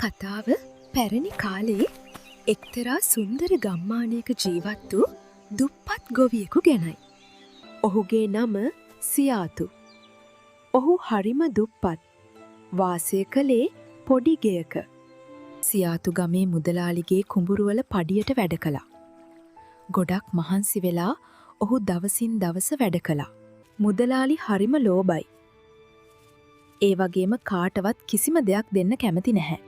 කතාව පැරණි කාලේ එක්තරා සුන්දර ගම්මානයක ජීවත් වූ දුප්පත් ගොවියෙකු ගැනයි. ඔහුගේ නම සියාතු. ඔහු හරිම දුප්පත්. වාසය කළේ පොඩි ගෙයක. සියාතු ගමේ මුදලාලිගේ කුඹුරුවල පඩියට වැඩ කළා. ගොඩක් මහන්සි වෙලා ඔහු දවසින් දවස වැඩ කළා. මුදලාලි හරිම ලෝභයි. ඒ වගේම කාටවත් කිසිම දෙයක් දෙන්න කැමති නැහැ.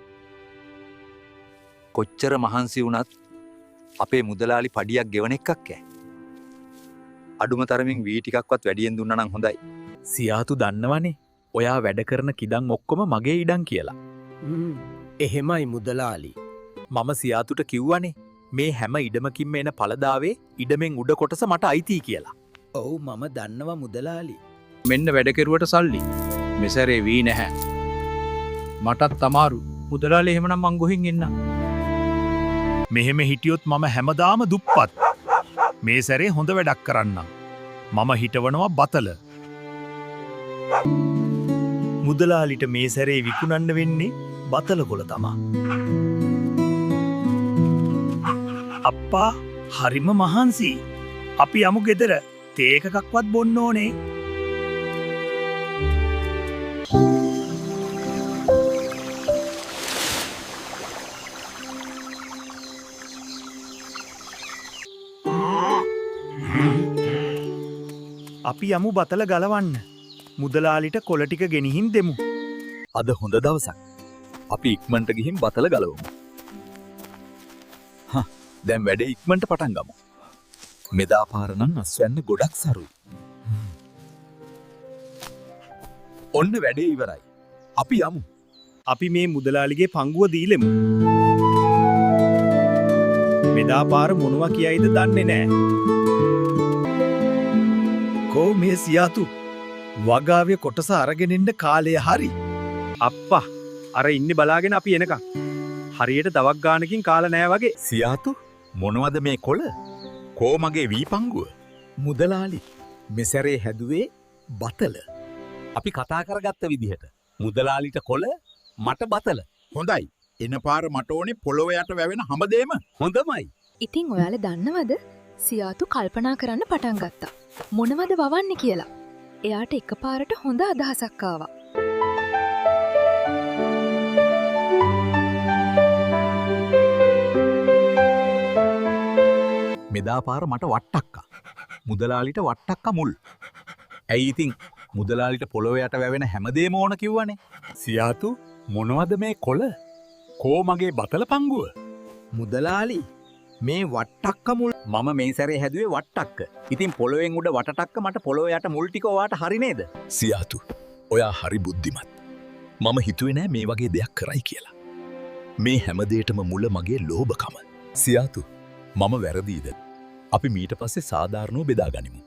කොච්චර මහන්සි වුණත් අපේ මුදලාලි පඩියක් ගෙවන එකක් ඈ. අඩුම තරමින් වී ටිකක්වත් වැඩියෙන් දුන්නා නම් හොඳයි. සියාතු දන්නවනේ ඔයා වැඩ කරන කිඩම් ඔක්කොම මගේ ඉඩම් කියලා. එහෙමයි මුදලාලි. මම සියාතුට කිව්වනේ මේ හැම ඉඩමකින්ම එන පළදාවේ ඉඩමෙන් උඩ කොටස මට අයිතියි කියලා. ඔව් මම දන්නවා මුදලාලි. මෙන්න වැඩ කෙරුවට සල්ලි. මෙසරේ වී නැහැ. මටත් අමාරු. මුදලාලි එහෙමනම් මං ගොහින් එන්න. මෙහෙම හිටියොත් මම හැමදාම දුප්පත්. මේ සැරේ හොඳ වැඩක් කරන්නම්. මම හිටවනවා බතල. මුදලාලිට මේ සැරේ විකුණන්න වෙන්නේ බතල කොළ තමා. අප්පා හරිම මහන්සි. අපි යමු ගෙදර. තේ එකක්වත් බොන්න ඕනේ. අපි යමු බතල ගලවන්න. මුදලාලිට කොළ ටික ගෙනihin දෙමු. අද හොඳ දවසක්. අපි ඉක්මනට ගිහින් බතල ගලවමු. දැන් වැඩේ ඉක්මනට පටන් ගමු. මෙදා පාර නම් අස්වැන්න ගොඩක් සරුයි. ඔන්න වැඩේ ඉවරයි. අපි යමු. අපි මේ මුදලාලිගේ පංගුව දීලෙමු. මෙදා පාර මොනවා කියයිද දන්නේ නෑ. කෝ මේ සියාතු වගාවේ කොටස අරගෙන ඉන්න කාලය හරි. අප්පා අර ඉන්නේ බලාගෙන අපි එනකම්. හරියට දවක් ගානකින් කාලා නෑ වගේ. සියාතු මොනවද මේ කොළ? කෝ මගේ වී පංගුව? මුදලාලි මෙසරේ හැදුවේ බතල. අපි කතා කරගත්ත විදිහට. මුදලාලිට කොළ මට බතල. හොඳයි. එන පාර මට ඕනේ පොළොව යට වැවෙන හැමදේම. හොඳමයි. ඉතින් ඔයාලා දන්නවද සියාතු කල්පනා කරන්න පටන් ගත්තා. මොනවද වවන්නේ කියලා. එයාට එකපාරට හොඳ අදහසක් ආවා. මෙදා පාර මට වට්ටක්කා. මුදලාලිට වට්ටක්කා මුල්. ඇයි ඉතින් මුදලාලිට පොළොව යට වැවෙන හැමදේම ඕන කිව්වනේ. සියාතු මොනවද මේ කොළ? කෝ මගේ බතල පංගුව? මුදලාලි මේ වට්ටක්ක මුල් මම මේ සැරේ හැදුවේ වට්ටක්ක. ඉතින් පොළොවෙන් උඩ වටටක්ක මට පොළොව යට මුල් ටික ඔයාට හරි නේද? සියාතු ඔයා හරි බුද්ධිමත්. මම හිතුවේ නෑ මේ වගේ දෙයක් කරයි කියලා. මේ හැමදේටම මුල මගේ ලෝභකම. සියාතු මම වැරදීද? අපි මීට පස්සේ සාධාරණව බෙදා ගනිමු.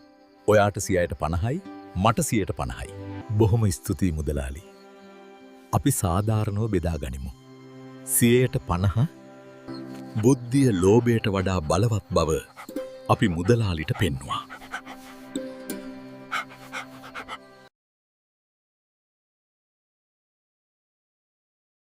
ඔයාට 50යි මට 50යි. බොහොම ස්තුතියි මුදලාලි. අපි සාධාරණව බෙදා ගනිමු. 50 බුද්ධිය ලෝභයට වඩා බලවත් බව අපි මුදලාලිට පෙන්වුවා.